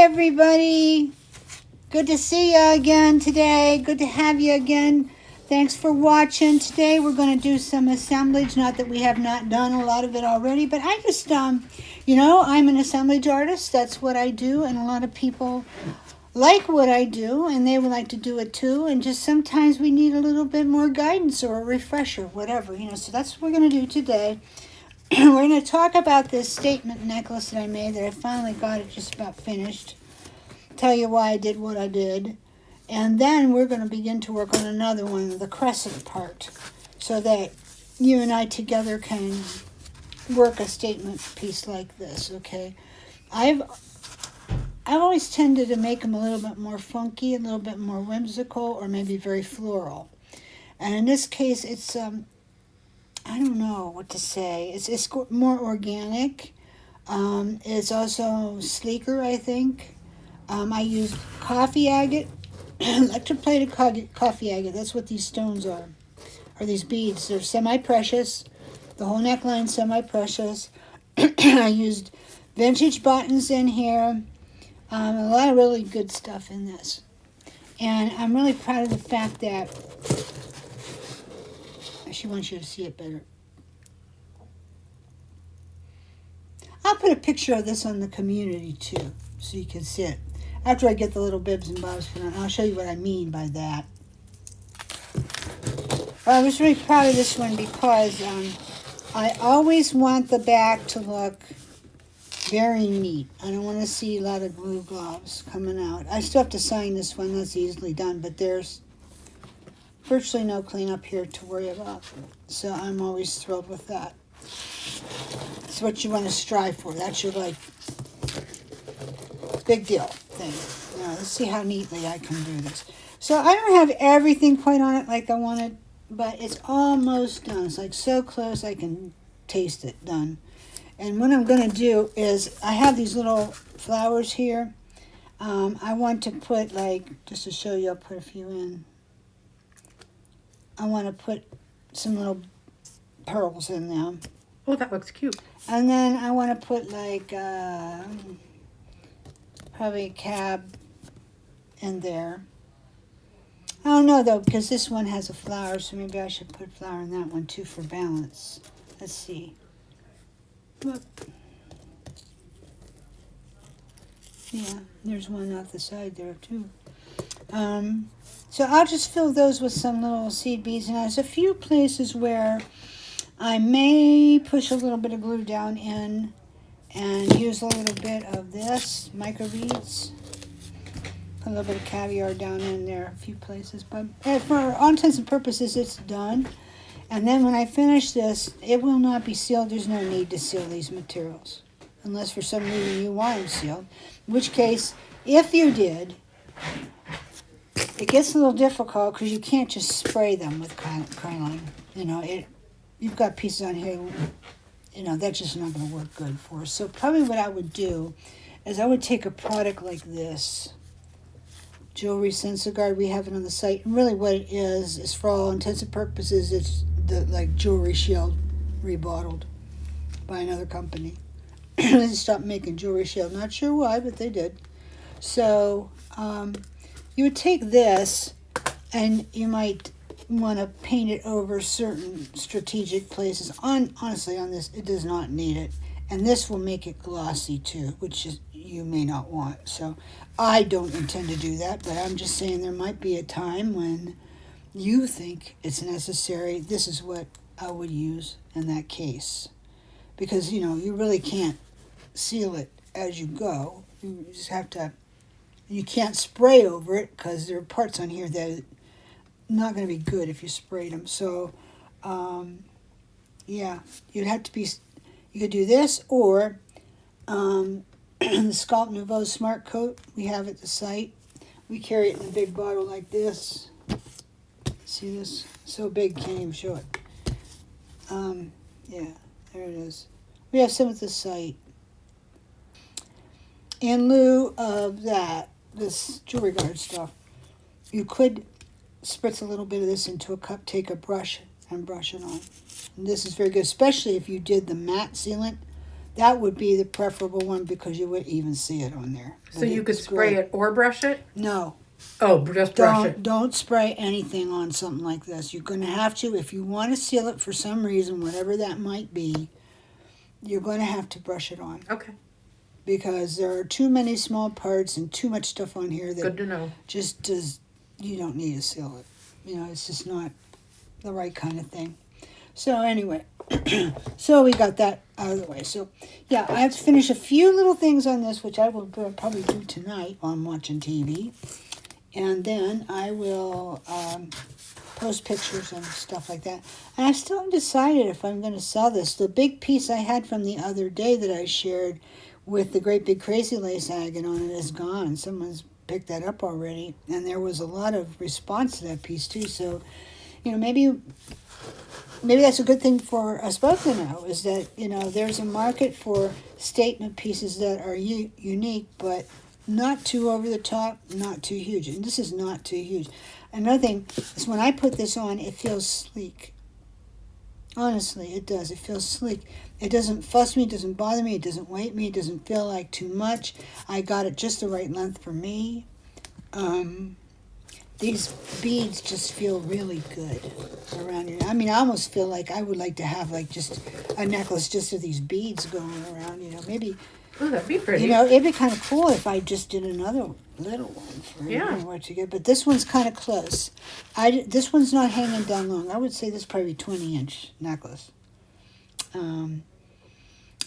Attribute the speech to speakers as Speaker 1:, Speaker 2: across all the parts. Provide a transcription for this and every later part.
Speaker 1: everybody. Good to see you again today. Good to have you again. Thanks for watching. Today we're going to do some assemblage. Not that we have not done a lot of it already, but I just, I'm an assemblage artist. That's what I do, and a lot of people like what I do, and they would like to do it too, and just sometimes we need a little bit more guidance or a refresher, whatever, so that's what we're going to do today. We're going to talk about this statement necklace that I made that I finally got it just about finished. Tell you why I did what I did. And then we're going to begin to work on another one, the crescent part, so that you and I together can work a statement piece like this, okay? I've always tended to make them a little bit more funky, a little bit more whimsical, or maybe very floral. And in this case, it's I don't know what to say. It's more organic. It's also sleeker, I think. I used coffee agate, electroplated coffee agate. That's what these stones are, or these beads. They're semi-precious. The whole neckline's semi-precious. I used vintage buttons in here. A lot of really good stuff in this. And I'm really proud of the fact that she wants you to see it better. I'll put a picture of this on the community too, so you can see it. After I get the little bibs and bobs put on, I'll show you what I mean by that. I was really proud of this one because I always want the back to look very neat. I don't want to see a lot of glue globs coming out. I still have to sign this one. That's easily done, but there's virtually no cleanup here to worry about. So I'm always thrilled with that. It's what you want to strive for. That's your, big deal thing. Now, let's see how neatly I can do this. So I don't have everything quite on it like I wanted, but it's almost done. It's so close I can taste it done. And what I'm going to do is, I have these little flowers here. I want to put, just to show you, I'll put a few in. I want to put some little pearls in them.
Speaker 2: Oh, that looks cute.
Speaker 1: And then I want to put, probably a cab in there. I don't know, though, because this one has a flower, so maybe I should put a flower in that one, too, for balance. Let's see. Look. Yeah, there's one off the side there, too. So I'll just fill those with some little seed beads. And there's a few places where I may push a little bit of glue down in and use a little bit of this, micro beads. Put a little bit of caviar down in there, a few places. But for all intents and purposes, it's done. And then when I finish this, it will not be sealed. There's no need to seal these materials, unless for some reason you want them sealed. In which case, if you did, it gets a little difficult because you can't just spray them with Krylon. You've got pieces on here, that's just not going to work good for us. So probably what I would do is I would take a product like this, Jewelry Sensoguard. We have it on the site. And really what it is for all intents and purposes, it's the jewelry shield rebottled by another company. They stopped making jewelry shield. Not sure why, but they did. So you would take this, and you might want to paint it over certain strategic places. Honestly, on this, it does not need it. And this will make it glossy too, which you may not want. So I don't intend to do that, but I'm just saying there might be a time when you think it's necessary. This is what I would use in that case. Because, you really can't seal it as you go. You just have to, you can't spray over it because there are parts on here that are not going to be good if you sprayed them. So, yeah, you'd have to be, you could do this or the Sculpt Nouveau Smart Coat. We have at the site. We carry it in a big bottle like this. See this? So big, can't even show it. Yeah, there it is. We have some at the site. In lieu of that, this jewelry guard stuff, you could spritz a little bit of this into a cup, take a brush, and brush it on. And this is very good, especially if you did the matte sealant. that would be the preferable one because you would even see it on there.
Speaker 2: So you could spray it or brush it?
Speaker 1: No.
Speaker 2: Oh, just brush it.
Speaker 1: Don't spray anything on something like this. You're going to have to, if you want to seal it for some reason, whatever that might be, you're going to have to brush it on.
Speaker 2: Okay.
Speaker 1: Because there are too many small parts and too much stuff on here that
Speaker 2: Good to know.
Speaker 1: just does, you don't need to seal it. You know, it's just not the right kind of thing. So anyway, so we got that out of the way. So yeah, I have to finish a few little things on this, which I will probably do tonight while I'm watching TV. And then I will post pictures and stuff like that. And I still haven't decided if I'm going to sell this. The big piece I had from the other day that I shared with the great big crazy lace agate on it is gone. Someone's picked that up already. And there was a lot of response to that piece too. So, you know, maybe that's a good thing for us both to know, is that, you know, there's a market for statement pieces that are unique, but not too over the top, not too huge. And this is not too huge. Another thing is when I put this on, it feels sleek. Honestly, it does. It feels sleek. It doesn't fuss me, it doesn't bother me, it doesn't weight me, it doesn't feel like too much. I got it just the right length for me. These beads just feel really good around here. I mean, I almost feel like I would like to have like just a necklace just of these beads going around, you know, maybe.
Speaker 2: Oh, that'd be pretty.
Speaker 1: You know, it'd be kind of cool if I just did another little one for what you get. But this one's kind of close. This one's not hanging down long. I would say this is probably 20-inch necklace.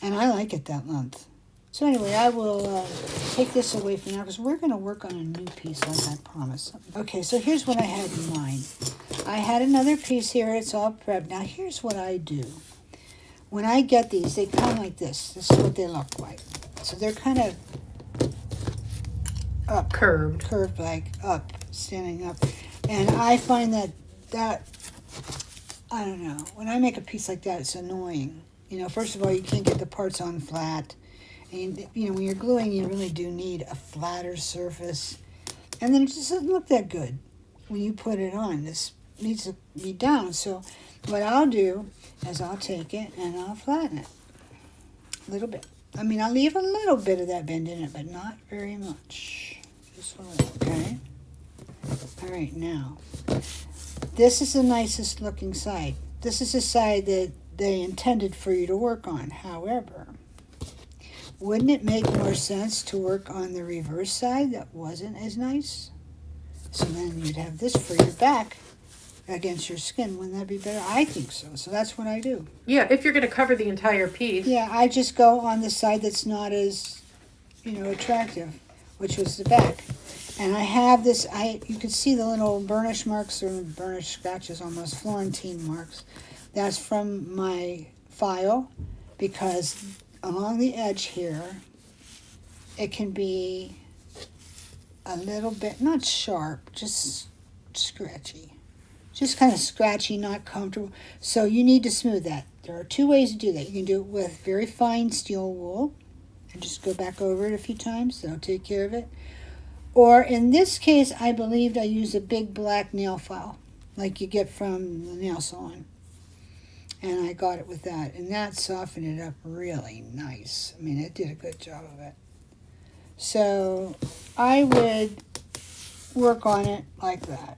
Speaker 1: And I like it that length. So anyway, I will take this away for now because we're going to work on a new piece like I promised. Okay, so here's what I had in mind. I had another piece here. It's all prepped. Now, here's what I do. When I get these, they come like this. This is what they look like. So they're kind of up. Curved like up, standing up. And I find that, I don't know, when I make a piece like that, it's annoying. You know, first of all, you can't get the parts on flat. And, you know, when you're gluing, you really do need a flatter surface. And then it just doesn't look that good when you put it on. This needs to be down. So what I'll do is I'll take it and I'll flatten it a little bit. I mean, I'll leave a little bit of that bend in it, but not very much. Just a little, okay? All right, now, this is the nicest looking side. This is the side that they intended for you to work on. However, wouldn't it make more sense to work on the reverse side that wasn't as nice? So then you'd have this for your back against your skin. Wouldn't that be better? I think so. So that's what I do.
Speaker 2: Yeah, if you're going to cover the entire piece.
Speaker 1: Yeah, I just go on the side that's not as, you know, attractive, which was the back. And I have this, you can see the little burnish marks or burnish scratches, almost Florentine marks. That's from my file because along the edge here, it can be a little bit, not sharp, just scratchy. Just kind of scratchy, not comfortable. So you need to smooth that. There are two ways to do that. You can do it with very fine steel wool and just go back over it a few times. That'll take care of it. Or in this case, I believed I use a big black nail file like you get from the nail salon. And I got it with that. And that softened it up really nice. I mean, it did a good job of it. So I would work on it like that.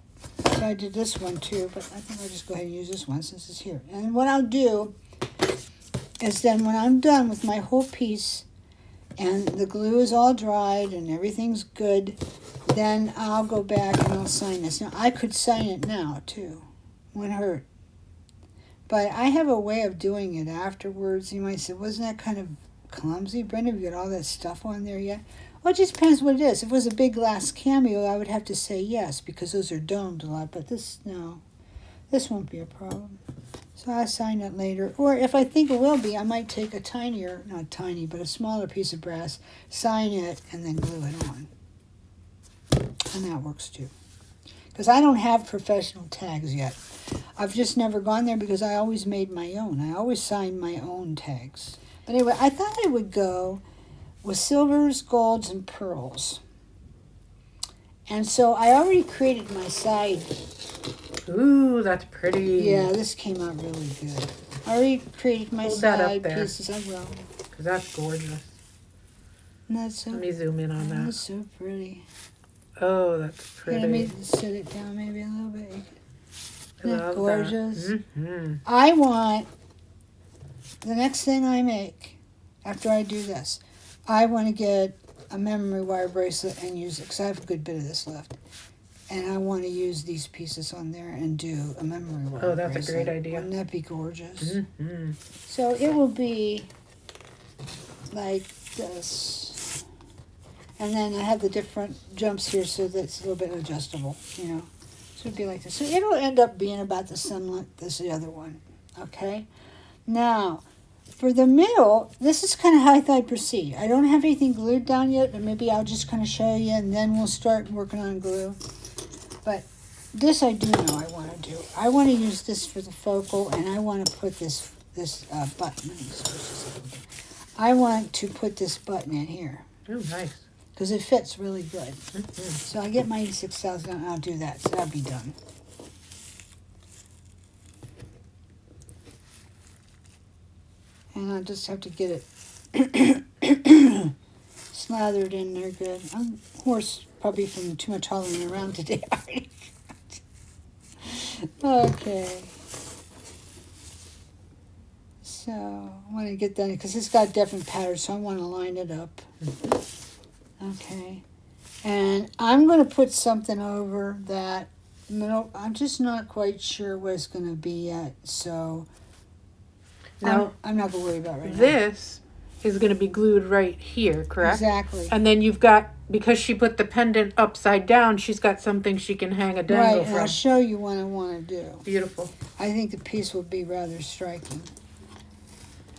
Speaker 1: So I did this one too, but I think I'll just go ahead and use this one since it's here. And what I'll do is then when I'm done with my whole piece and the glue is all dried and everything's good, then I'll go back and I'll sign this. Now, I could sign it now too. Wouldn't hurt. But I have a way of doing it afterwards. You might say, wasn't that kind of clumsy, Brenda? Have you got all that stuff on there yet? Well, it just depends what it is. If it was a big glass cameo, I would have to say yes, because those are domed a lot. But this, no. This won't be a problem. So I'll sign it later. Or if I think it will be, I might take a tinier, not tiny, but a smaller piece of brass, sign it, and then glue it on. And that works too. Because I don't have professional tags yet. I've just never gone there because I always made my own. I always signed my own tags. But anyway, I thought I would go with silvers, golds, and pearls. And so I already created my side.
Speaker 2: Ooh, that's pretty.
Speaker 1: Yeah, this came out really good. I already created my side pieces. I will.
Speaker 2: because that's gorgeous.
Speaker 1: That's so,
Speaker 2: Let me zoom in on
Speaker 1: that's
Speaker 2: that.
Speaker 1: so pretty.
Speaker 2: Oh, that's
Speaker 1: Here, let me
Speaker 2: pretty.
Speaker 1: sit it down maybe a little bit.
Speaker 2: I
Speaker 1: Isn't that
Speaker 2: love
Speaker 1: gorgeous?
Speaker 2: that. Mm-hmm.
Speaker 1: I want, the next thing I make, after I do this, I want to get a memory wire bracelet and use it, because I have a good bit of this left. And I want to use these pieces on there and do a memory wire
Speaker 2: Oh, that's
Speaker 1: bracelet.
Speaker 2: a great idea.
Speaker 1: Wouldn't that be gorgeous?
Speaker 2: Mm-hmm.
Speaker 1: So it will be like this. And then I have the different jumps here so that it's a little bit adjustable, you know. So it'd be like this. So it'll end up being about the Sealant, this is the other one. Okay? Now, for the middle, this is kind of how I thought I'd proceed. I don't have anything glued down yet, but maybe I'll just kind of show you and then we'll start working on glue. But this I do know I want to do. I want to use this for the focal, and I want to put this button. I want to put this button in here
Speaker 2: Oh, nice.
Speaker 1: because it fits really good.
Speaker 2: Mm-hmm.
Speaker 1: So I get my 86,000 and I'll do that. So that'll be done. And I'll just have to get it slathered in there good. I'm hoarse probably from too much hollering around today already. Okay. So I want to get that because it's got different patterns, so I want to line it up. Okay. And I'm going to put something over that middle. I'm just not quite sure what it's going to be yet, so
Speaker 2: Now,
Speaker 1: I'm not going to worry about it right
Speaker 2: this is going to be glued right here,
Speaker 1: now.
Speaker 2: correct?
Speaker 1: Exactly.
Speaker 2: And then you've got, because she put the pendant upside down, she's got something she can hang a dangle
Speaker 1: Right, and I'll
Speaker 2: from.
Speaker 1: show you what I want to do.
Speaker 2: Beautiful.
Speaker 1: I think the piece will be rather striking.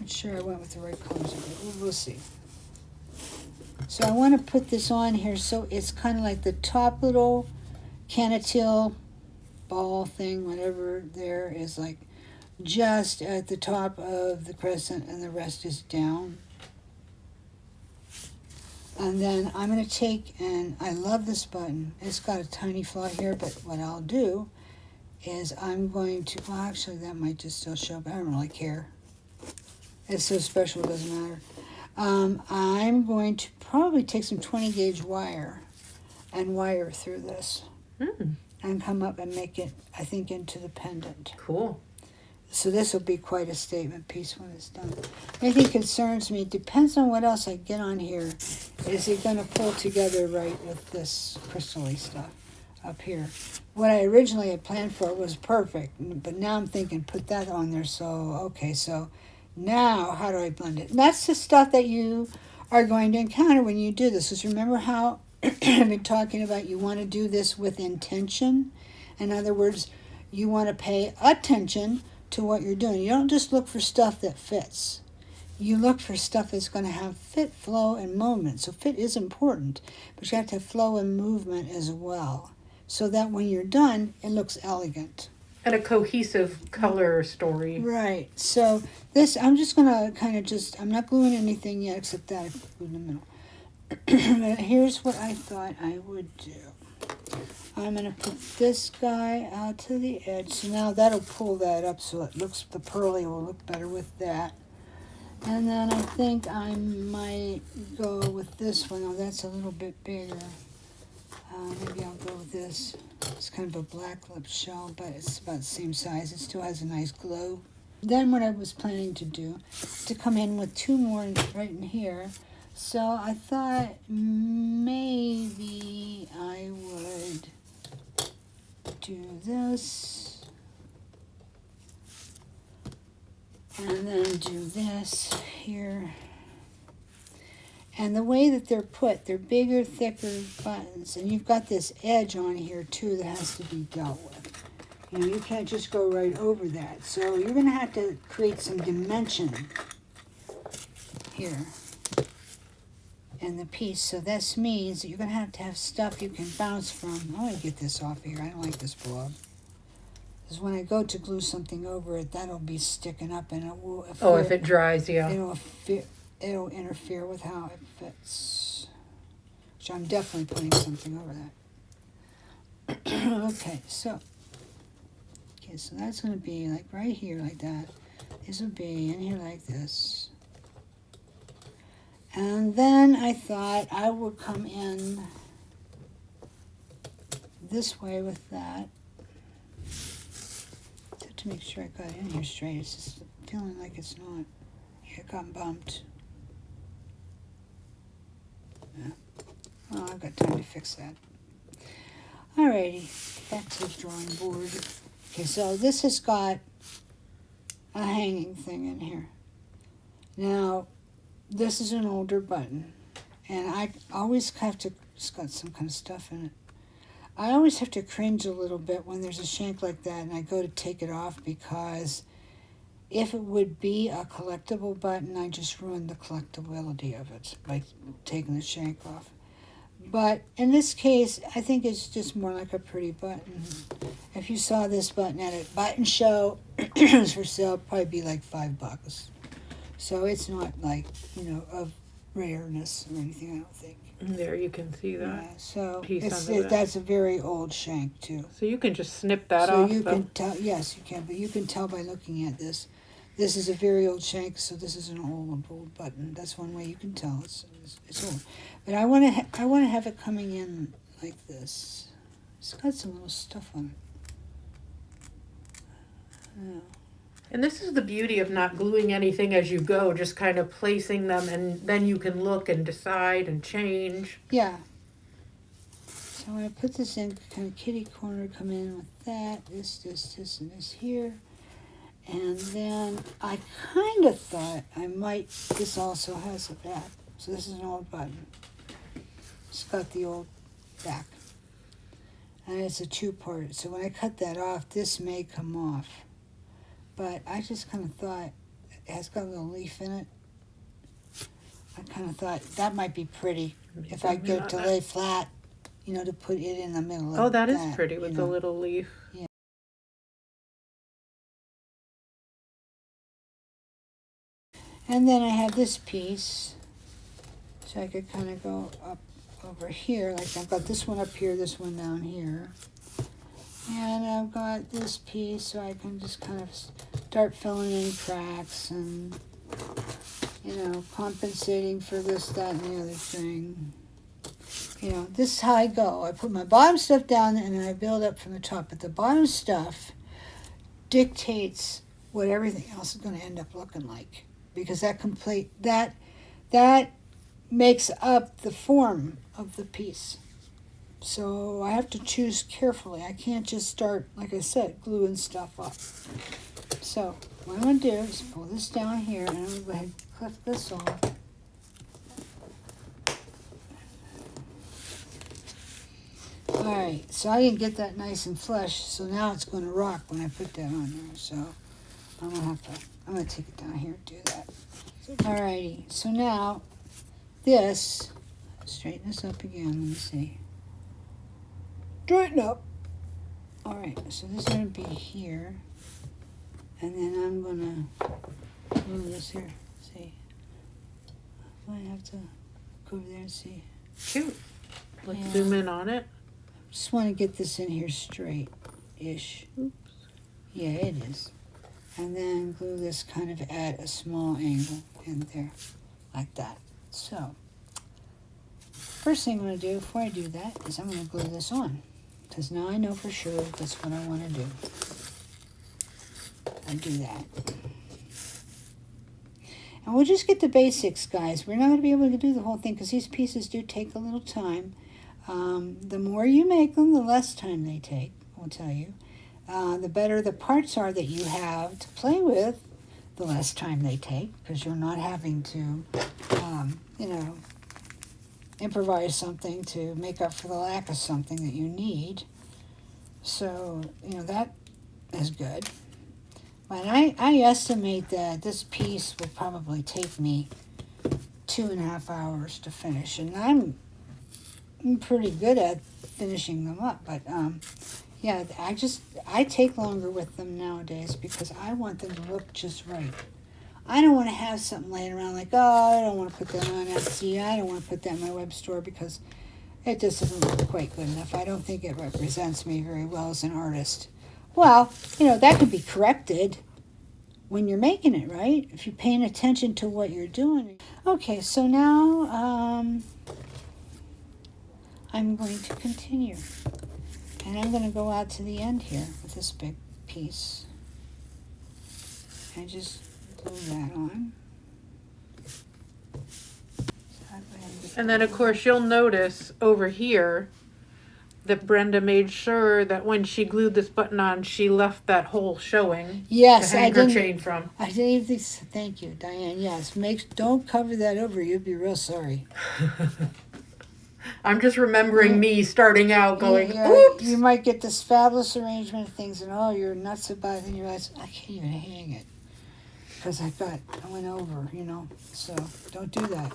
Speaker 1: Not sure I went with the right colors, but we'll see. So I want to put this on here so it's kind of like the top little cantil ball thing, whatever there is, like just at the top of the crescent and the rest is down. And then I'm going to take, and I love this button. It's got a tiny flaw here, but what I'll do is I'm going to, well actually that might just still show, but I don't really care. It's so special, it doesn't matter. I'm going to probably take some 20 gauge wire and wire through this and come up and make it, I think, into the pendant.
Speaker 2: Cool.
Speaker 1: So this will be quite a statement piece when it's done. Anything concerns me, it depends on what else I get on here. Is it going to pull together right with this crystal-y stuff up here? What I originally had planned for was perfect, but now I'm thinking put that on there. So, okay, so now how do I blend it? And that's the stuff that you are going to encounter when you do this. Because remember how I've been talking about you want to do this with intention? In other words, you want to pay attention to what you're doing. You don't just look for stuff that fits. You look for stuff that's going to have fit, flow, and movement. So fit is important, but you have to have flow and movement as well, so that when you're done, it looks elegant.
Speaker 2: And a cohesive color story.
Speaker 1: Right. So this, I'm just going to kind of just, I'm not gluing anything yet except that I put in the middle. But here's what I thought I would do. I'm going to put this guy out to the edge. So now that'll pull that up so it looks, the pearly will look better with that. And then I think I might go with this one. Oh, that's a little bit bigger. Maybe I'll go with this. It's kind of a black lip shell, but it's about the same size. It still has a nice glow. Then what I was planning to do, to come in with two more right in here. So I thought maybe I would do this. And then do this here. And the way that they're put, they're bigger, thicker buttons. And you've got this edge on here, too, that has to be dealt with. You know, you can't just go right over that. So you're going to have to create some dimension here in the piece. So this means that you're going to have stuff you can bounce from. I want to get this off here. I don't like this blob. Because when I go to glue something over it, that'll be sticking up and it will...
Speaker 2: If it dries, yeah.
Speaker 1: It'll interfere with how it fits. Which I'm definitely putting something over that. Okay, so that's going to be like right here like that. This will be in here like this. And then I thought I would come in this way with that. Just to make sure I got in here straight. It's just feeling like it's not. Yeah, it got bumped. Yeah. Well, I've got time to fix that. Alrighty, back to the drawing board. Okay, so this has got a hanging thing in here. Now, this is an older button, and I always have to, it's got some kind of stuff in it. I always have to cringe a little bit when there's a shank like that and I go to take it off, because if it would be a collectible button, I just ruined the collectability of it by taking the shank off. But in this case, I think it's just more like a pretty button. If you saw this button at a button show, it was for sale, it'd probably be like $5. So it's not like, of rareness or anything, I don't think.
Speaker 2: There, you can see that.
Speaker 1: Yeah, so
Speaker 2: Piece
Speaker 1: that's a very old shank too.
Speaker 2: So you can just snip that
Speaker 1: So
Speaker 2: off.
Speaker 1: you can tell, yes, you can, but you can tell by looking at this. This is a very old shank, so this is an old button. That's one way you can tell it's old. But I want to have it coming in like this. It's got some little stuff on it. Yeah.
Speaker 2: And this is the beauty of not gluing anything as you go, just kind of placing them, and then you can look and decide and change.
Speaker 1: Yeah. So I'm going to put this in kind of kitty corner, come in with that, this, and this here. And then I kind of thought this also has a back. So this is an old button. It's got the old back. And it's a two-part. So when I cut that off, this may come off. But I just kind of thought, it has got a little leaf in it. I kind of thought that might be pretty if I get it to lay flat, to put it in the middle of
Speaker 2: that is pretty with the little leaf.
Speaker 1: Yeah. And then I have this piece, so I could kind of go up over here. Like I've got this one up here, this one down here. And I've got this piece, so I can just kind of start filling in cracks and, compensating for this, that, and the other thing. This is how I go. I put my bottom stuff down and then I build up from the top. But the bottom stuff dictates what everything else is going to end up looking like. Because that makes up the form of the piece. So I have to choose carefully. I can't just start, like I said, gluing stuff up. So what I'm going to do is pull this down here, and I'm going to go ahead and clip this off. Alright, so I didn't get that nice and flush, so now it's going to rock when I put that on there. So I'm going to take it down here and do that. Alrighty, so now this, straighten this up again, let me see. Straighten up. Alright, so this is going to be here. And then I'm going to move this here. See? I have to go over there and see.
Speaker 2: Cute. Let's zoom in on it.
Speaker 1: Just want to get this in here straight-ish.
Speaker 2: Oops.
Speaker 1: Yeah, it is. And then glue this kind of at a small angle in there, like that. So, first thing I'm going to do before I do that is I'm going to glue this on. Because now I know for sure that's what I want to do. I do that. And we'll just get the basics, guys. We're not going to be able to do the whole thing because these pieces do take a little time. The more you make them, the less time they take, I'll tell you. The better the parts are that you have to play with, the less time they take, because you're not having to, improvise something to make up for the lack of something that you need. So, that is good. But I estimate that this piece will probably take me 2.5 hours to finish. And I'm pretty good at finishing them up. But, yeah, I take longer with them nowadays because I want them to look just right. I don't want to have something laying around like, oh, I don't want to put that on Etsy. I don't want to put that in my web store because it just doesn't look quite good enough. I don't think it represents me very well as an artist. Well, that can be corrected. when you're making it, right? If you're paying attention to what you're doing. Okay, so now I'm going to continue. And I'm going to go out to the end here with this big piece. And just glue that on.
Speaker 2: And then, of course, you'll notice over here that Brenda made sure that when she glued this button on, she left that hole showing
Speaker 1: Yes,
Speaker 2: to hang
Speaker 1: I
Speaker 2: her
Speaker 1: didn't.
Speaker 2: chain from.
Speaker 1: I didn't even think. Thank you, Diane. Yes, don't cover that over. You'd be real sorry.
Speaker 2: I'm just remembering me starting out going,
Speaker 1: Yeah,
Speaker 2: oops!
Speaker 1: you might get this fabulous arrangement of things, and oh, you're nuts about it, and you realize I can't even hang it because I went over, you know. So don't do that.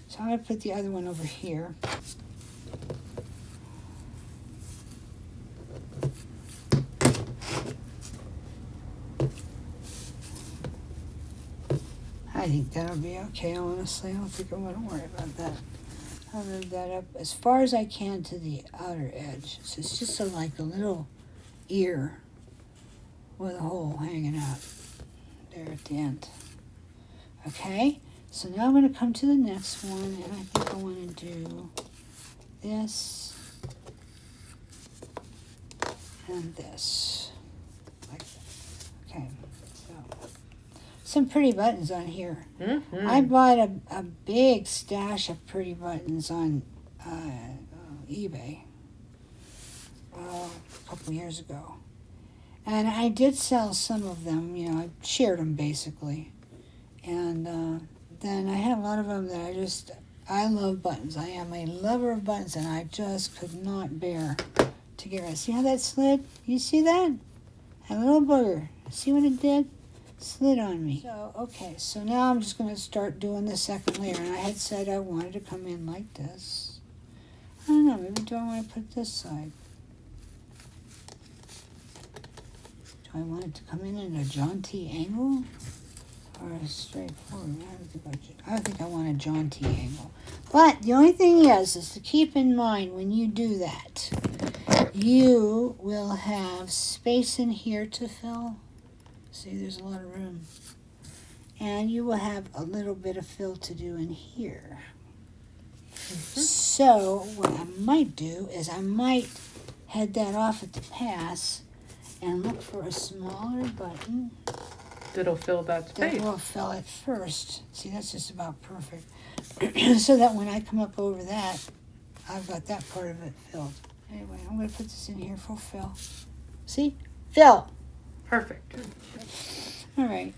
Speaker 1: So I'm gonna put the other one over here. I think that'll be okay, honestly. I don't think I'm going to worry about that. I'll move that up as far as I can to the outer edge. So it's just like a little ear with a hole hanging out there at the end. Okay, so now I'm going to come to the next one, and I think I want to do this and this. Like that. Okay, so some pretty buttons on here.
Speaker 2: Mm-hmm.
Speaker 1: I bought a big stash of pretty buttons on eBay a couple years ago. And I did sell some of them, you know, I shared them basically. And then I had a lot of them that I love buttons. I am a lover of buttons, and I just could not bear to get rid of. See how that slid? You see that? A little booger. See what it did? Slid on me. So, okay, so now I'm just going to start doing the second layer. And I had said I wanted to come in like this. I don't know, maybe do I want to put this side? Do I want it to come in a jaunty angle? Or a straightforward? I think I want a jaunty angle. But the only thing is to keep in mind when you do that, you will have space in here to fill. See, there's a lot of room. And you will have a little bit of fill to do in here. Mm-hmm. So what I might do is I might head that off at the pass and look for a smaller button.
Speaker 2: That'll fill that space.
Speaker 1: That will fill it first. See, that's just about perfect. So that when I come up over that, I've got that part of it filled. Anyway, I'm going to put this in here for fill. See? Fill!
Speaker 2: Perfect.
Speaker 1: All right.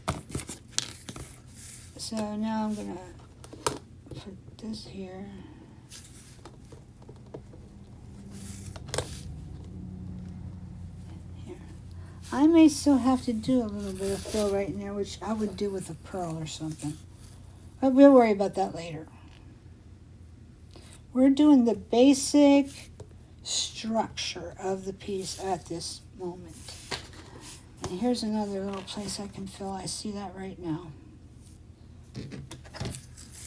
Speaker 1: So now I'm going to put this here. Here. I may still have to do a little bit of fill right in there, which I would do with a pearl or something. But we'll worry about that later. We're doing the basic structure of the piece at this moment. And here's another little place I can fill. I see that right now. I'm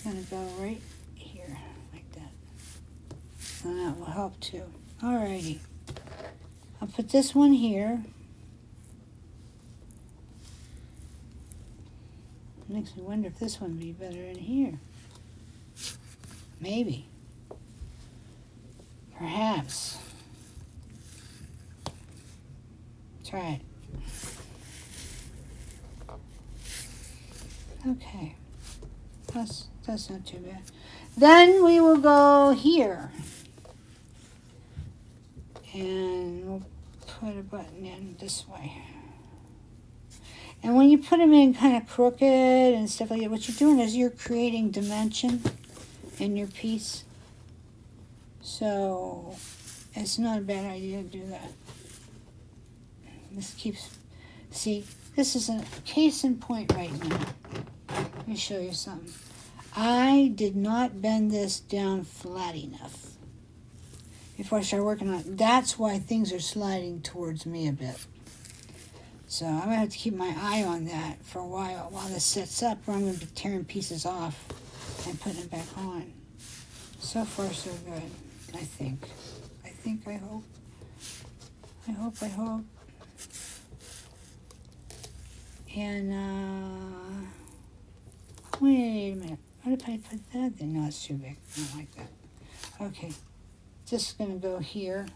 Speaker 1: going to go right here, like that. And that will help too. Alrighty. I'll put this one here. Makes me wonder if this one would be better in here. Maybe. Perhaps. Try it. Okay. That's not too bad. Then we will go here. And we'll put a button in this way. And when you put them in kind of crooked and stuff like that, what you're doing is you're creating dimension in your piece. So it's not a bad idea to do that. This keeps, see, this is a case in point right now. Let me show you something. I did not bend this down flat enough before I started working on it. That's why things are sliding towards me a bit. So I'm going to have to keep my eye on that for a while this sets up, or I'm going to be tearing pieces off and putting it back on. So far, so good, I think. I hope. And, wait a minute. What if I put that there? No, it's too big. I don't like that. Okay. Just going to go here.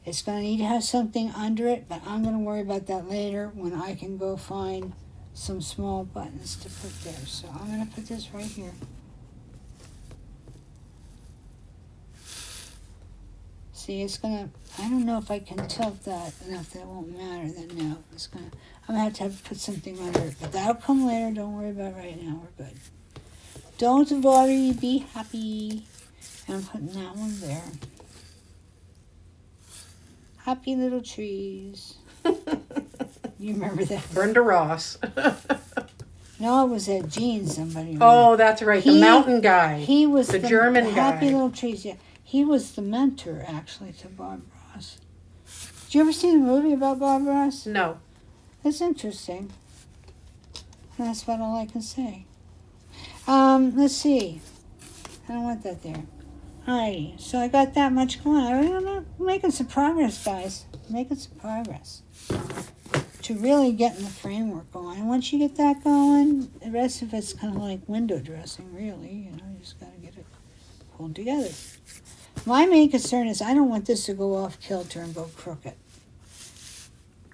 Speaker 1: It's going to need to have something under it, but I'm going to worry about that later when I can go find some small buttons to put there. So I'm going to put this right here. See, it's going to, I don't know if I can tilt that enough that it won't matter. Then no, it's going to, I'm going to have to put something under it. But that'll come later. Don't worry about it right now. We're good. Don't worry. Be happy. And I'm putting that one there. Happy little trees. You remember that?
Speaker 2: Brenda Ross.
Speaker 1: No, it was that Gene somebody.
Speaker 2: Oh, that's right. The mountain guy.
Speaker 1: He was
Speaker 2: the German guy.
Speaker 1: Happy little trees. Yeah, he was the mentor actually to Bob Ross. Did you ever see the movie about Bob Ross?
Speaker 2: No.
Speaker 1: It's interesting. That's about all I can say. Let's see. I don't want that there. Alrighty, so I got that much going on. I'm making some progress, guys. Making some progress. To really getting the framework going. And once you get that going, the rest of it's kind of like window dressing, really. You know, you just got to get it pulled together. My main concern is I don't want this to go off kilter and go crooked.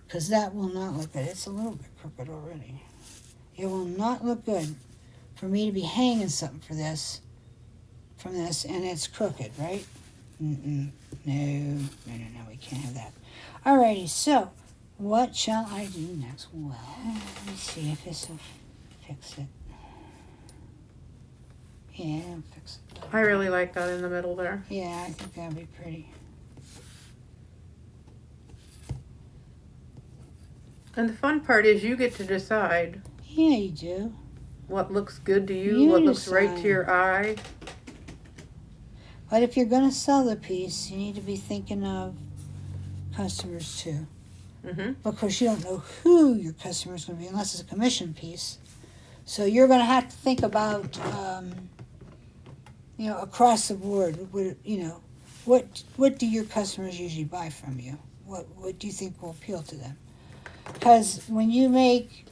Speaker 1: Because that will not look good. It's a little bit crooked already. It will not look good for me to be hanging something from this, and it's crooked, right? No, we can't have that. Alrighty, so what shall I do next? Well, let me see if this will fix it. Yeah, it'll fix it.
Speaker 2: I really like that in the middle there.
Speaker 1: Yeah, I think that'd be pretty.
Speaker 2: And the fun part is you get to decide.
Speaker 1: Yeah, you do.
Speaker 2: What looks good to you, what looks right to your eye.
Speaker 1: But if you're going to sell the piece, you need to be thinking of customers too.
Speaker 2: Mm-hmm.
Speaker 1: Because you don't know who your customer is going to be unless it's a commission piece. So you're going to have to think about, across the board. What do your customers usually buy from you? What do you think will appeal to them? Because when you make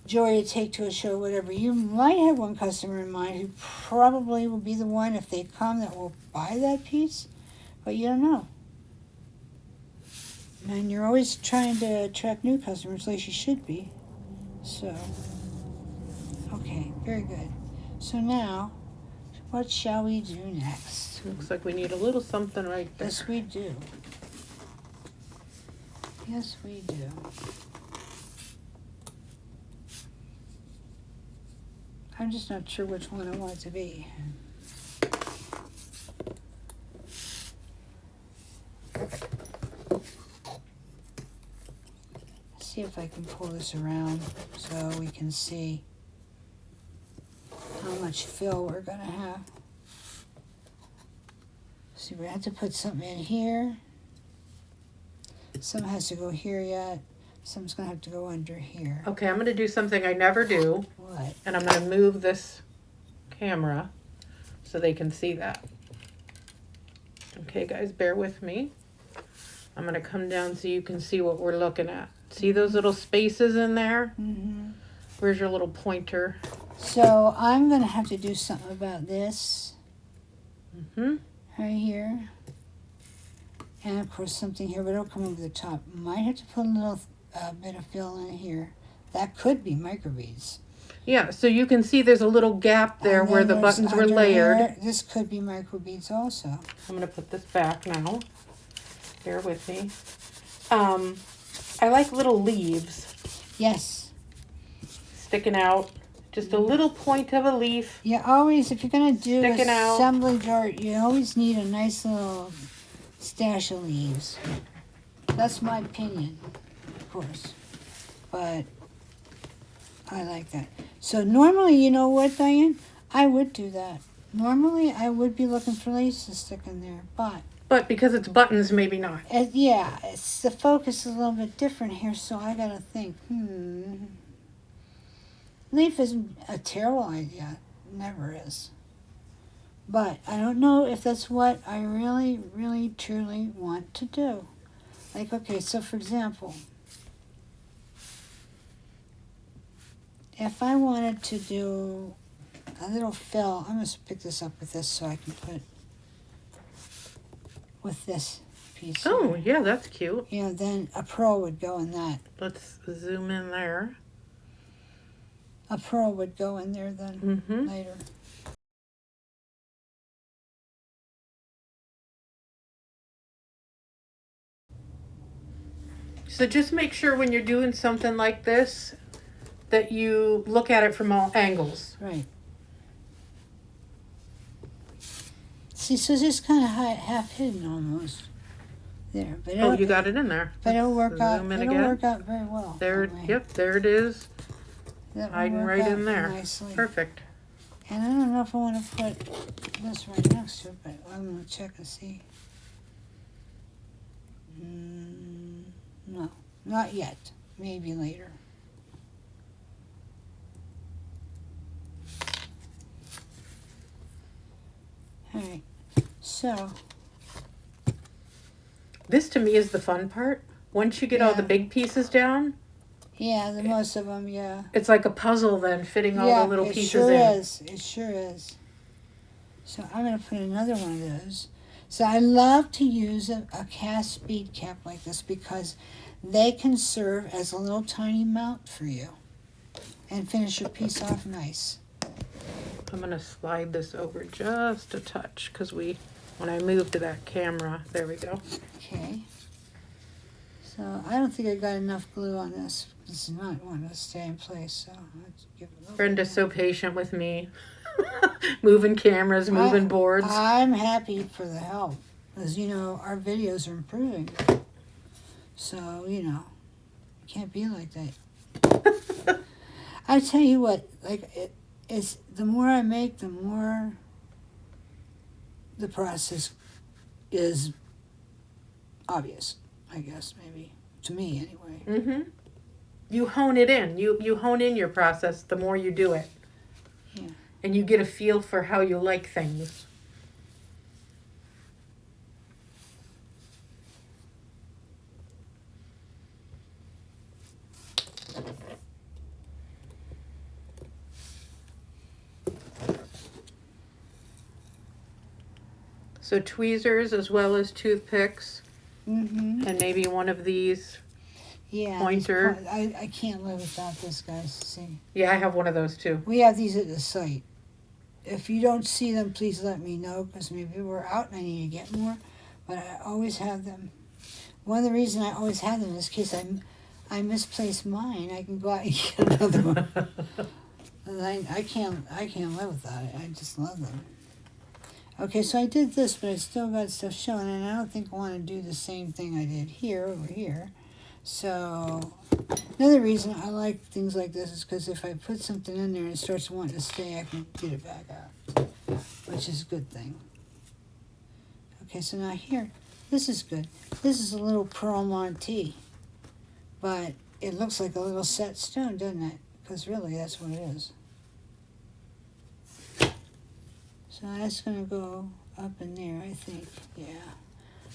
Speaker 1: jewelry to take to a show, whatever, you might have one customer in mind who probably will be the one, if they come, that will buy that piece, but you don't know. And you're always trying to attract new customers, like you should be. So, okay, very good. So now, what shall we do next?
Speaker 2: Looks like we need a little something right there.
Speaker 1: Yes, we do. Yes, we do. I'm just not sure which one I want it to be. See if I can pull this around so we can see how much fill we're going to have. See, we have to put something in here. Some has to go here yet. Some's going to have to go under here.
Speaker 2: Okay, I'm going to do something I never do.
Speaker 1: What?
Speaker 2: And I'm going to move this camera so they can see that. Okay, guys, bear with me. I'm going to come down so you can see what we're looking at. See those little spaces in there?
Speaker 1: Mm-hmm.
Speaker 2: Where's your little pointer?
Speaker 1: So I'm going to have to do something about this.
Speaker 2: Mm-hmm.
Speaker 1: Right here. And of course something here, but it'll come over the top. Might have to put a little bit of fill in here. That could be microbeads.
Speaker 2: Yeah, so you can see there's a little gap there where the buttons were layered.
Speaker 1: Here, this could be microbeads also.
Speaker 2: I'm going to put this back now. Bear with me. I like little leaves.
Speaker 1: Yes.
Speaker 2: Sticking out. Just a little point of a leaf.
Speaker 1: You always, if you're going to do
Speaker 2: Sticking out.
Speaker 1: assemblage art, you always need a nice little stash of leaves. That's my opinion, of course. But I like that. So normally, you know what, Diane? I would do that. Normally, I would be looking for leaves to stick in there,
Speaker 2: But because it's buttons, maybe not.
Speaker 1: it's the focus is a little bit different here, so I gotta think, Leaf isn't a terrible idea. It never is. But I don't know if that's what I really, really, truly want to do. Like, okay, so for example, if I wanted to do a little fill, I'm going to pick this up with this so I can put with this piece.
Speaker 2: Oh,
Speaker 1: here.
Speaker 2: yeah, that's cute.
Speaker 1: You know, then a pearl would go in that.
Speaker 2: Let's zoom in there.
Speaker 1: A pearl would go in there then
Speaker 2: Mm-hmm.
Speaker 1: later.
Speaker 2: So just make sure when you're doing something like this that you look at it from all angles.
Speaker 1: Right. See, so it's just kind of half hidden almost there. But
Speaker 2: Oh, you got it in there.
Speaker 1: But it'll work out.
Speaker 2: Zoom in
Speaker 1: It'll
Speaker 2: again.
Speaker 1: work out very well.
Speaker 2: There,
Speaker 1: that way.
Speaker 2: yep, there it is.
Speaker 1: That will
Speaker 2: Hiding
Speaker 1: work
Speaker 2: right
Speaker 1: out
Speaker 2: in there.
Speaker 1: nicely.
Speaker 2: Perfect.
Speaker 1: And I don't know if I want to put this right next to it, but I'm going to check and see. No, not yet. Maybe later. All right. So,
Speaker 2: This to me is the fun part. Once you get all the
Speaker 1: Yeah.
Speaker 2: big pieces down,
Speaker 1: yeah, the most of them, yeah.
Speaker 2: it's like a puzzle then, fitting all the little
Speaker 1: it
Speaker 2: pieces
Speaker 1: sure
Speaker 2: in.
Speaker 1: is. It sure is. So I'm going to put another one of those. So I love to use a cast bead cap like this because they can serve as a little tiny mount for you and finish your piece off nice.
Speaker 2: I'm going to slide this over just a touch because when I move to that camera, there we go.
Speaker 1: Okay. So I don't think I got enough glue on this. This is not want to stay in place, so let's give it a little
Speaker 2: Brenda's so patient with me. Moving cameras, moving boards.
Speaker 1: I'm happy for the help because, you know, our videos are improving. So, you know, it can't be like that. I tell you what, like, it's the more I make, the more the process is obvious, I guess, maybe. To me, anyway.
Speaker 2: Mm-hmm. You hone it in. You hone in your process the more you do it.
Speaker 1: Yeah.
Speaker 2: And you get a feel for how you like things. So tweezers as well as toothpicks,
Speaker 1: Mm-hmm.
Speaker 2: and maybe one of these.
Speaker 1: Yeah.
Speaker 2: Pointer.
Speaker 1: I can't live without this, guys. See,
Speaker 2: Yeah, I have one of those too.
Speaker 1: we have these at the site. If you don't see them, please let me know because maybe we're out and I need to get more. But I always have them. One of the reasons I always have them is in case I misplace mine, I can go out and get another one. And I can't live without it. I just love them. Okay, so I did this, but I still got stuff showing, and I don't think I want to do the same thing I did here over here. So another reason I like things like this is because if I put something in there and it starts wanting to stay, I can get it back out, which is a good thing. Okay, so now here, this is good. This is a little pearl Monty, but it looks like a little set stone, doesn't it? Because really, that's what it is. So that's going to go up in there, I think. Yeah.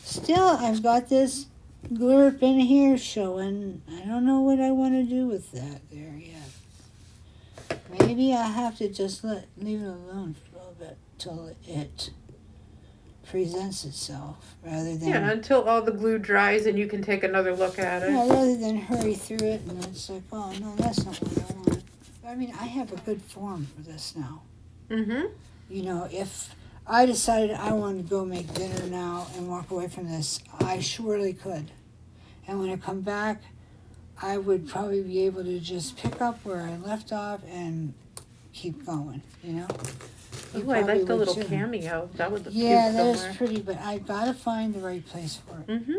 Speaker 1: Still, I've got this glurp in here showing. I don't know what I want to do with that there yet. Maybe I have to just leave it alone for a little bit till it presents itself rather than...
Speaker 2: Yeah, until all the glue dries and you can take another look at it.
Speaker 1: Yeah, rather than hurry through it and it's like, oh, no, that's not what I want. I mean, I have a good form for this now.
Speaker 2: Mm-hmm.
Speaker 1: You know, if I decided I wanted to go make dinner now and walk away from this, I surely could. And when I come back, I would probably be able to just pick up where I left off and keep going, you know? You
Speaker 2: Oh, I
Speaker 1: probably
Speaker 2: like the
Speaker 1: would
Speaker 2: little
Speaker 1: too.
Speaker 2: cameo. That would look
Speaker 1: Yeah,
Speaker 2: cute
Speaker 1: that
Speaker 2: somewhere.
Speaker 1: is pretty, but I gotta find the right place for it.
Speaker 2: Mm-hmm.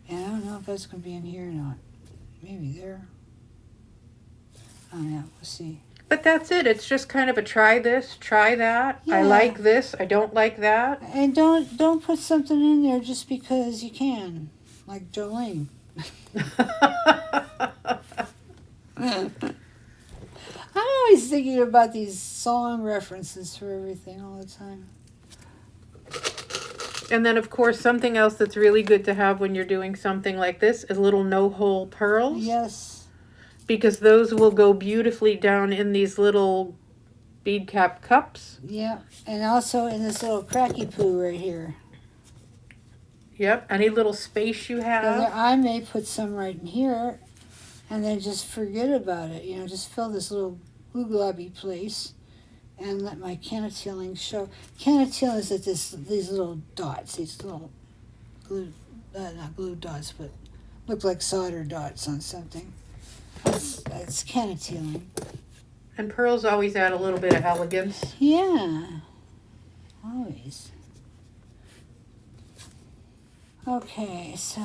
Speaker 1: And I don't know if that's gonna be in here or not. Maybe there. I don't know, we'll see.
Speaker 2: But that's it. It's just kind of a try this, try that. I
Speaker 1: Yeah.
Speaker 2: like this. I don't like that.
Speaker 1: And don't put something in there just because you can, like Jolene. I'm always thinking about these song references for everything all the time.
Speaker 2: And then, of course, something else that's really good to have when you're doing something like this is little no-hole pearls.
Speaker 1: Yes.
Speaker 2: because those will go beautifully down in these little bead cap cups.
Speaker 1: Yeah, and also in this little cracky poo right here.
Speaker 2: Yep, any little space you
Speaker 1: So
Speaker 2: have.
Speaker 1: there, I may put some right in here and then just forget about it. You know, just fill this little glue globby place and let my canatiling show. Canatiling is at these little dots, these little glue, not glue dots, but look like solder dots on something. That's canatiling.
Speaker 2: And pearls always add a little bit of elegance.
Speaker 1: Yeah, always. Okay, so.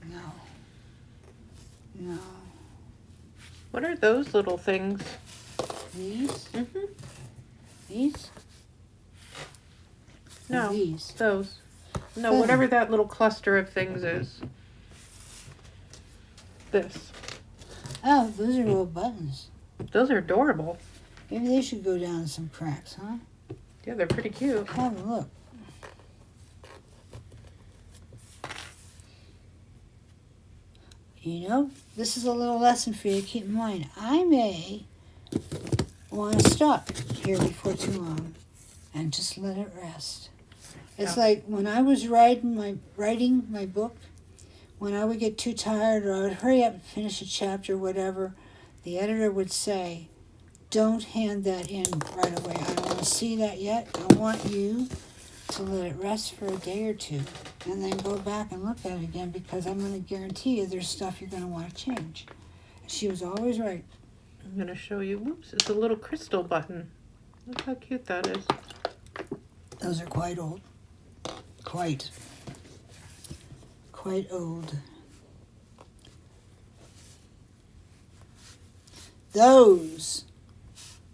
Speaker 1: No. No.
Speaker 2: What are those little things?
Speaker 1: These?
Speaker 2: Mm-hmm.
Speaker 1: These?
Speaker 2: No,
Speaker 1: Or these?
Speaker 2: those. No,
Speaker 1: Oh.
Speaker 2: whatever that little cluster of things is. This.
Speaker 1: Oh, those are little buttons.
Speaker 2: Those are adorable.
Speaker 1: Maybe they should go down some cracks, huh?
Speaker 2: Yeah, they're pretty cute.
Speaker 1: Have a look. You know, this is a little lesson for you to keep in mind. I may want to stop here before too long and just let it rest. It's
Speaker 2: Yeah.
Speaker 1: like when I was writing my book, when I would get too tired or I would hurry up and finish a chapter or whatever, the editor would say, don't hand that in right away. I don't want to see that yet. I want you to let it rest for a day or two and then go back and look at it again because I'm going to guarantee you there's stuff you're going to want to change. She was always right.
Speaker 2: I'm going to show you. Whoops, it's a little crystal button. Look how cute that is.
Speaker 1: Those are quite old. Quite old. Those.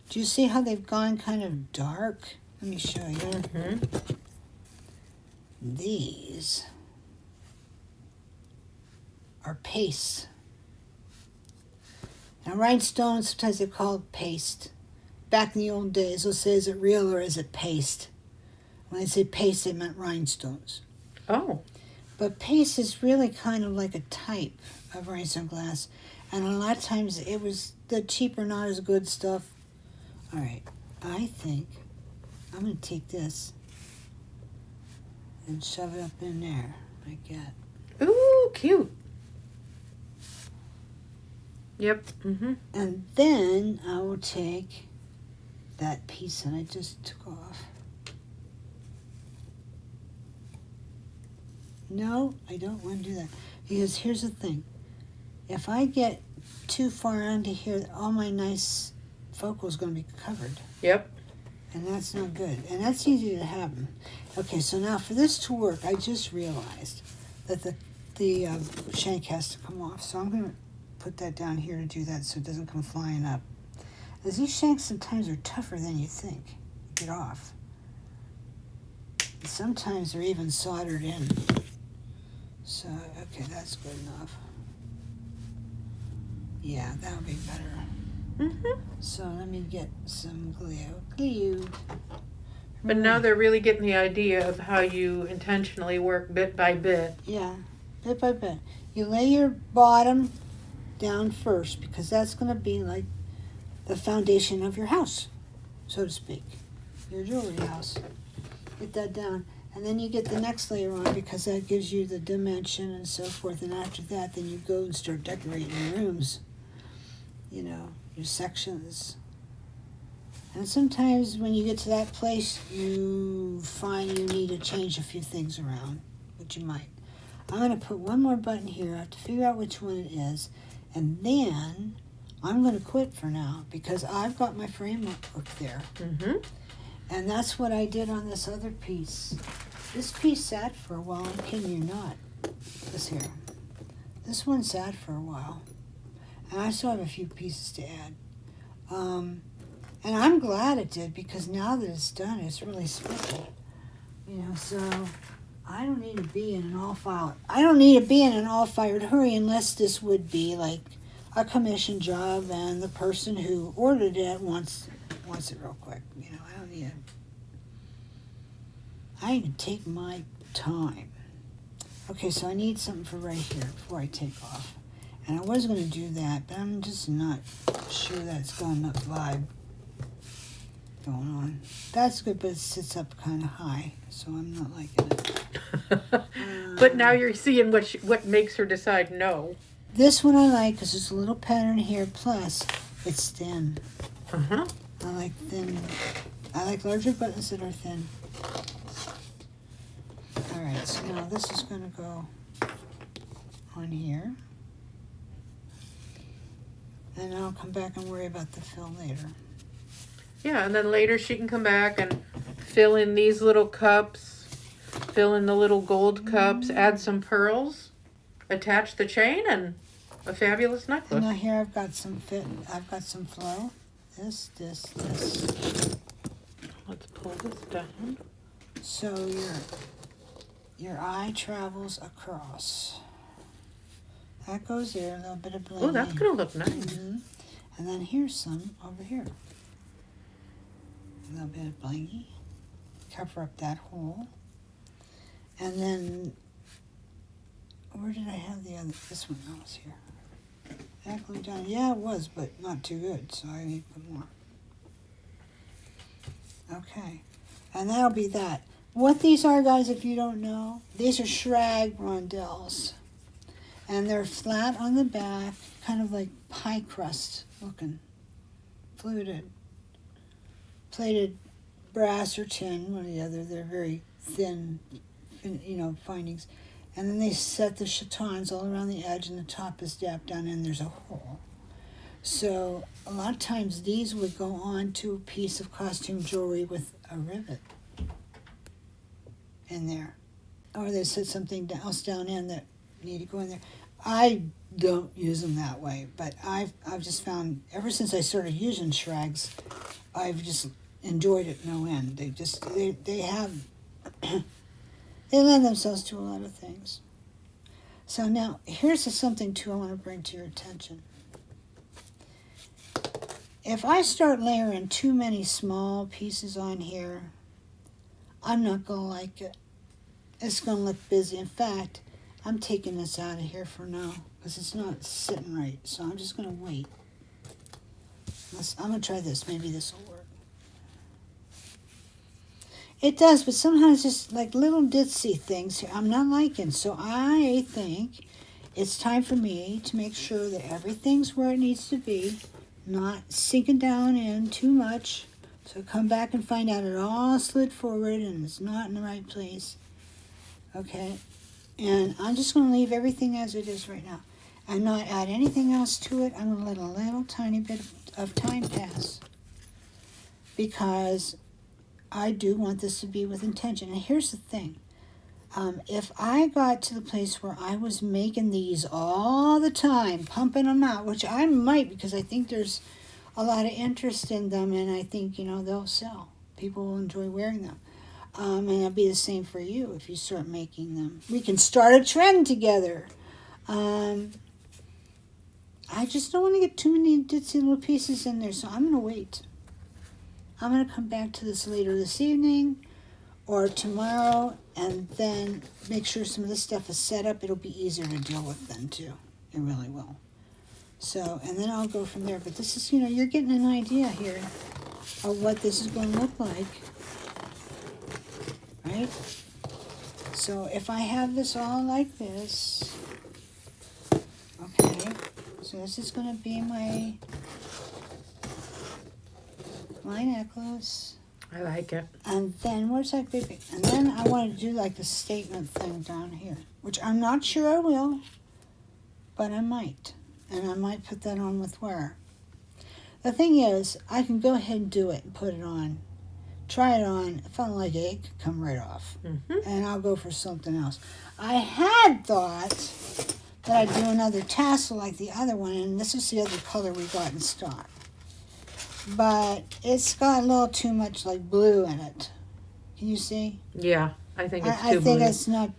Speaker 1: Do you see how they've gone kind of dark? Let me show you.
Speaker 2: Mm-hmm.
Speaker 1: These are paste. Now rhinestones, sometimes they're called paste. Back in the old days, they'll say, is it real or is it paste? When they say paste, they meant rhinestones.
Speaker 2: Oh.
Speaker 1: But paste is really kind of like a type of rhinestone glass. And a lot of times it was the cheaper, not as good stuff. All right, I think I'm going to take this and shove it up in there like that.
Speaker 2: Ooh, cute. Yep. Mm-hmm.
Speaker 1: And then I will take that piece that I just took off. No, I don't want to do that. Because here's the thing. If I get too far onto here, all my nice focal is going to be covered.
Speaker 2: Yep.
Speaker 1: And that's not good. And that's easy to happen. Okay, so now for this to work, I just realized that the shank has to come off. So I'm going to put that down here to do that so it doesn't come flying up. As these shanks sometimes are tougher than you think. Get off. And sometimes they're even soldered in. So, okay, that's good enough. Yeah, that'll be better.
Speaker 2: Mm-hmm.
Speaker 1: So let me get some glue.
Speaker 2: But now they're really getting the idea of how you intentionally work bit by bit.
Speaker 1: Yeah, bit by bit. You lay your bottom down first because that's going to be like the foundation of your house, so to speak. Your jewelry house. Get that down. And then you get the next layer on because that gives you the dimension and so forth. And after that, then you go and start decorating your rooms. You know, your sections. And sometimes when you get to that place, you find you need to change a few things around, which you might. I'm going to put one more button here. I have to figure out which one it is. And then I'm going to quit for now because I've got my framework there.
Speaker 2: Mm-hmm.
Speaker 1: And that's what I did on this other piece. This piece sat for a while. I'm kidding you not. This here. This one sat for a while. And I still have a few pieces to add. And I'm glad it did because now that it's done, it's really special. You know, so I don't need to be in an all-fired hurry unless this would be like a commission job and the person who ordered it wants it real quick. You know, I don't need to. I can take my time. Okay, so I need something for right here before I take off. And I was going to do that, but I'm just not sure that's got enough vibe going on. That's good, but it sits up kind of high, so I'm not liking it.
Speaker 2: But now you're seeing what makes her decide no.
Speaker 1: This one I like because there's a little pattern here, plus it's thin.
Speaker 2: Uh-huh.
Speaker 1: I like thin. I like larger buttons that are thin. Alright, so now this is going to go on here. And I'll come back and worry about the fill later.
Speaker 2: Yeah, and then later she can come back and fill in these little cups, fill in the little gold cups, add some pearls, attach the chain, and a fabulous
Speaker 1: And
Speaker 2: necklace.
Speaker 1: now here I've got some flow. This.
Speaker 2: Let's pull this down.
Speaker 1: So your eye travels across. That goes there, a little bit of bling.
Speaker 2: Oh, that's going to look nice.
Speaker 1: Mm-hmm. And then here's some over here. A little bit of blingy. Cover up that hole. And then, where did I have the other? This one was here. That glued down. Yeah, it was, but not too good, so I need to put more. Okay. And that'll be that. What these are, guys, if you don't know, these are shrag rondelles. And they're flat on the back, kind of like pie crust looking. Fluted. Plated brass or tin, one or the other. They're very thin, findings. And then they set the chatons all around the edge, and the top is dapped down, and there's a hole. So a lot of times these would go on to a piece of costume jewelry with a rivet in there. Or they set something else down in that need to go in there. I don't use them that way, but I've just found, ever since I started using shrags, I've just enjoyed it no end. They have, they lend themselves to a lot of things. So now, here's something too I want to bring to your attention. If I start layering too many small pieces on here, I'm not going to like it. It's going to look busy. In fact, I'm taking this out of here for now because it's not sitting right. So I'm just going to wait. I'm going to try this. Maybe this will work. It does, but sometimes just like little ditzy things here I'm not liking. So I think it's time for me to make sure that everything's where it needs to be, not sinking down in too much. So come back and find out it all slid forward and it's not in the right place. Okay, and I'm just going to leave everything as it is right now and not add anything else to it. I'm going to let a little tiny bit of time pass because I do want this to be with intention. And here's the thing. If I got to the place where I was making these all the time, pumping them out, which I might because I think there's a lot of interest in them and I think, they'll sell. People will enjoy wearing them. And it'll be the same for you if you start making them. We can start a trend together. I just don't want to get too many ditzy little pieces in there, so I'm going to wait. I'm going to come back to this later this evening or tomorrow and then make sure some of this stuff is set up. It'll be easier to deal with then, too. It really will. So, and then I'll go from there. But this is, you're getting an idea here of what this is going to look like. Right? So if I have this all like this, okay, so this is going to be my necklace.
Speaker 2: I like it.
Speaker 1: And then, where's that baby? And then I want to do like the statement thing down here, which I'm not sure I will, but I might. And I might put that on with wear. The thing is, I can go ahead and do it and put it on. Try it on. If I don't like it, it could come right off. Mm-hmm. And I'll go for something else. I had thought that I'd do another tassel like the other one, and this is the other color we got in stock. But it's got a little too much like blue in it. Can you see?
Speaker 2: Yeah, I think it's too
Speaker 1: I think
Speaker 2: blue.
Speaker 1: it's not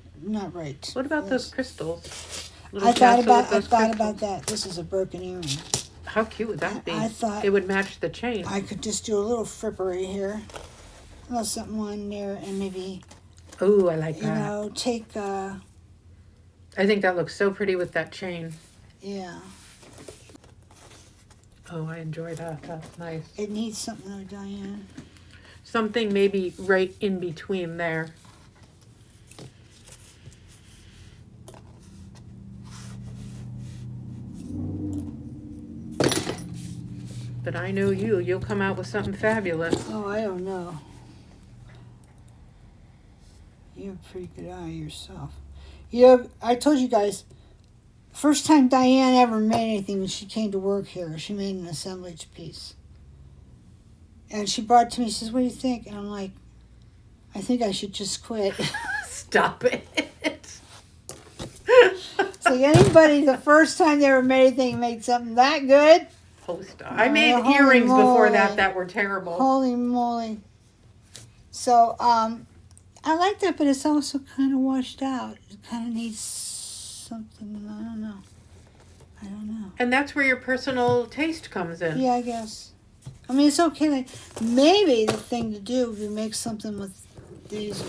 Speaker 1: right.
Speaker 2: What about those crystals?
Speaker 1: I thought about that. This is a broken earring.
Speaker 2: How cute would that be?
Speaker 1: I thought
Speaker 2: it would match the chain.
Speaker 1: I could just do a little frippery here. A little something on there and maybe...
Speaker 2: Oh, I like that.
Speaker 1: Take
Speaker 2: I think that looks so pretty with that chain.
Speaker 1: Yeah.
Speaker 2: Oh, I enjoy that. That's nice.
Speaker 1: It needs something though, Diane.
Speaker 2: Something maybe right in between there. But I know you'll come out with something fabulous.
Speaker 1: Oh, I don't know. You have a pretty good eye yourself. I told you guys, first time Diane ever made anything when she came to work here, she made an assemblage piece. And she brought it to me, she says, what do you think? And I'm like, I think I should just quit.
Speaker 2: Stop it.
Speaker 1: So anybody, the first time they ever made anything, made something that good?
Speaker 2: Oh, stop. I made
Speaker 1: holy
Speaker 2: earrings before
Speaker 1: moly.
Speaker 2: that were terrible.
Speaker 1: Holy moly. So, I like that, but it's also kind of washed out. It kind of needs something, I don't know.
Speaker 2: And that's where your personal taste comes in.
Speaker 1: Yeah, I guess. I mean, it's okay. Like, maybe the thing to do would be make something with these.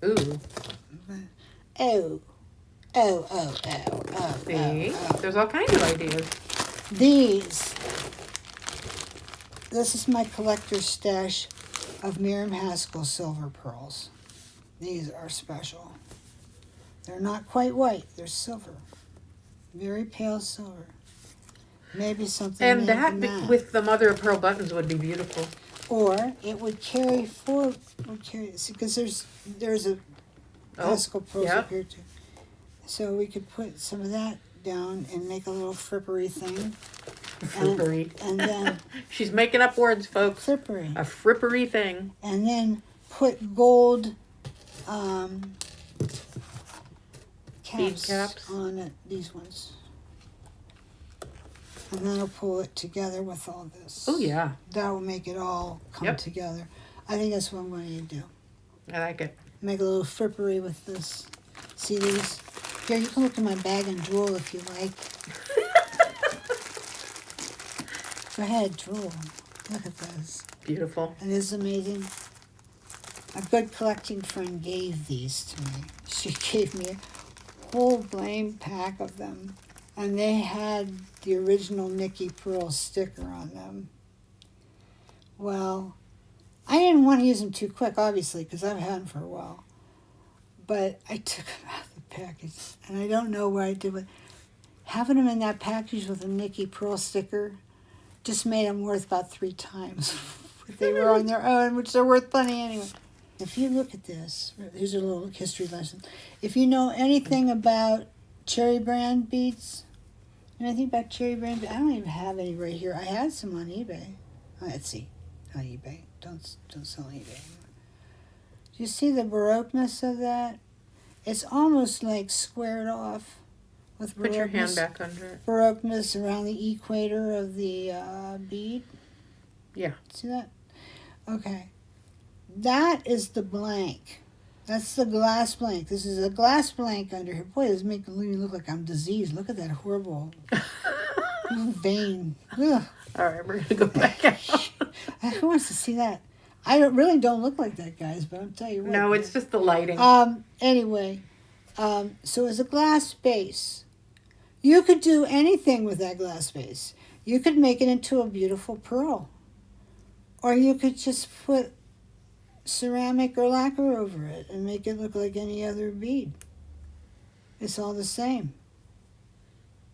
Speaker 2: Ooh. See? There's all kinds of ideas.
Speaker 1: These. This is my collector's stash of Miriam Haskell silver pearls. These are special. They're not quite white. They're silver. Very pale silver. Maybe something
Speaker 2: And
Speaker 1: made
Speaker 2: that
Speaker 1: from that.
Speaker 2: with the mother of pearl buttons would be beautiful.
Speaker 1: Or it would carry forward, because there's a Haskell pearls
Speaker 2: yep.
Speaker 1: up here too. So we could put some of that down and make a little frippery thing.
Speaker 2: Frippery.
Speaker 1: And then
Speaker 2: She's making up words, folks.
Speaker 1: frippery.
Speaker 2: A frippery thing.
Speaker 1: And then put
Speaker 2: Bead caps
Speaker 1: on it, these ones. And then I'll pull it together with all this.
Speaker 2: Oh, yeah.
Speaker 1: That will make it all come
Speaker 2: Yep.
Speaker 1: together. I think that's what I'm going to do.
Speaker 2: I like it.
Speaker 1: Make a little frippery with this. See these? Here, you can look in my bag and drool if you like. Go ahead, drool. Look at this.
Speaker 2: Beautiful.
Speaker 1: And this is amazing. A good collecting friend gave these to me. She gave me a whole blame pack of them. And they had the original Nikki Pearl sticker on them. Well, I didn't want to use them too quick, obviously, because I've had them for a while. But I took them out of the package, and I don't know what I did with having them in that package with a Nikki Pearl sticker. Just made them worth about 3 times what they were on their own, which they're worth plenty anyway. If you look at this, here's a little history lesson. If you know anything about cherry brand beads, anything about cherry brand beads, I don't even have any right here. I had some on eBay. Let's see, on eBay. Don't sell on eBay. Do you see the baroqueness of that? It's almost like squared off with
Speaker 2: Put your hand
Speaker 1: baroqueness.
Speaker 2: back under it.
Speaker 1: Baroqueness around the equator of the bead.
Speaker 2: Yeah.
Speaker 1: See that? Okay. That is the blank. That's the glass blank. This is a glass blank under here. Boy, this makes me look like I'm diseased. Look at that horrible vein. Ugh.
Speaker 2: All right, we're going to go back out.
Speaker 1: Who wants to see that? I really don't look like that, guys, but I'll tell you what.
Speaker 2: No, it's just the lighting.
Speaker 1: Anyway, so it's a glass base. You could do anything with that glass base. You could make it into a beautiful pearl. Or you could just put ceramic or lacquer over it and make it look like any other bead. It's all the same.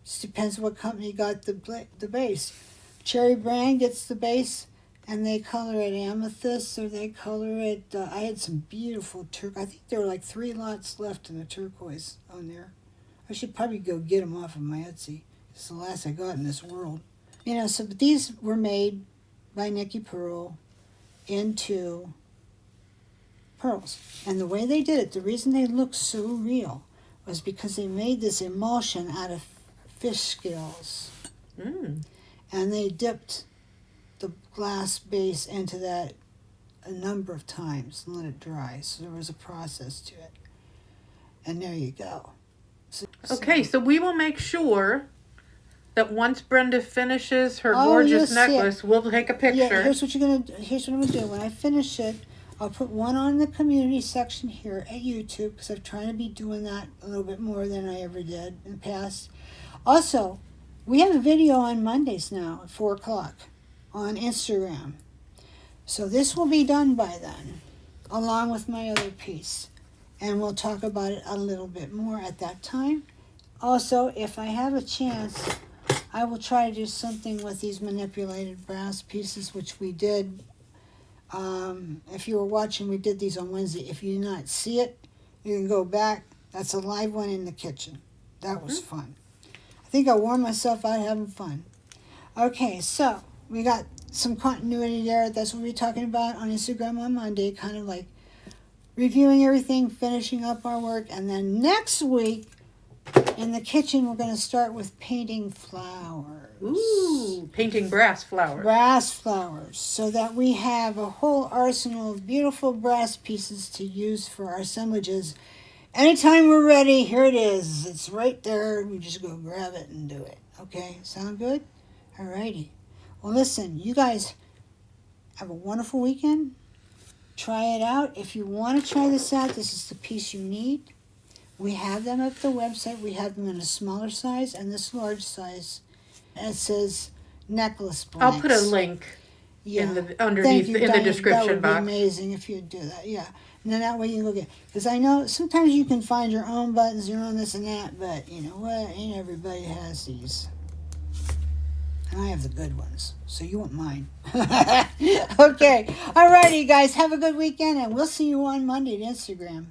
Speaker 1: Just depends what company got the base. Cherry Brand gets the base, and they color it amethyst, or they color it. I had some beautiful turquoise. I think there were like 3 lots left in the turquoise on there. I should probably go get them off of my Etsy. It's the last I got in this world. You know, so but these were made by Nikki Pearl into pearls. And the way they did it, the reason they look so real was because they made this emulsion out of fish scales.
Speaker 2: Mm.
Speaker 1: And they dipped the glass base into that a number of times and let it dry. So there was a process to it. And there you go.
Speaker 2: Okay, so we will make sure that once Brenda finishes her
Speaker 1: Oh,
Speaker 2: gorgeous
Speaker 1: you'll see it.
Speaker 2: necklace, we'll take a picture.
Speaker 1: Yeah, here's what I'm gonna do. When I finish it, I'll put one on the community section here at YouTube because I'm trying to be doing that a little bit more than I ever did in the past. Also, we have a video on Mondays now at 4 o'clock on Instagram. So this will be done by then, along with my other piece. And we'll talk about it a little bit more at that time. Also, if I have a chance, I will try to do something with these manipulated brass pieces, which we did. If you were watching, we did these on Wednesday. If you did not see it, you can go back. That's a live one in the kitchen. That was fun. I think I wore myself out having fun. Okay, so we got some continuity there. That's what we're talking about on Instagram on Monday, kind of like reviewing everything, finishing up our work. And then next week, in the kitchen, we're going to start with painting flowers.
Speaker 2: Ooh, painting brass flowers.
Speaker 1: Brass flowers, so that we have a whole arsenal of beautiful brass pieces to use for our assemblages. Anytime we're ready, here it is. It's right there. We just go grab it and do it. Okay, sound good? Alrighty. Well, listen, you guys have a wonderful weekend. Try it out. If you want to try this out, this is the piece you need. We have them at the website. We have them in a smaller size and this large size. And it says necklace blanks.
Speaker 2: I'll put a link
Speaker 1: Yeah.
Speaker 2: underneath in the description
Speaker 1: box. That
Speaker 2: box.
Speaker 1: would be amazing if you'd do that, yeah. And then that way you can look at, because I know sometimes you can find your own buttons, your own this and that, but you know what? Ain't everybody has these. And I have the good ones, so you want mine. Okay, alrighty guys, have a good weekend, and we'll see you on Monday at Instagram.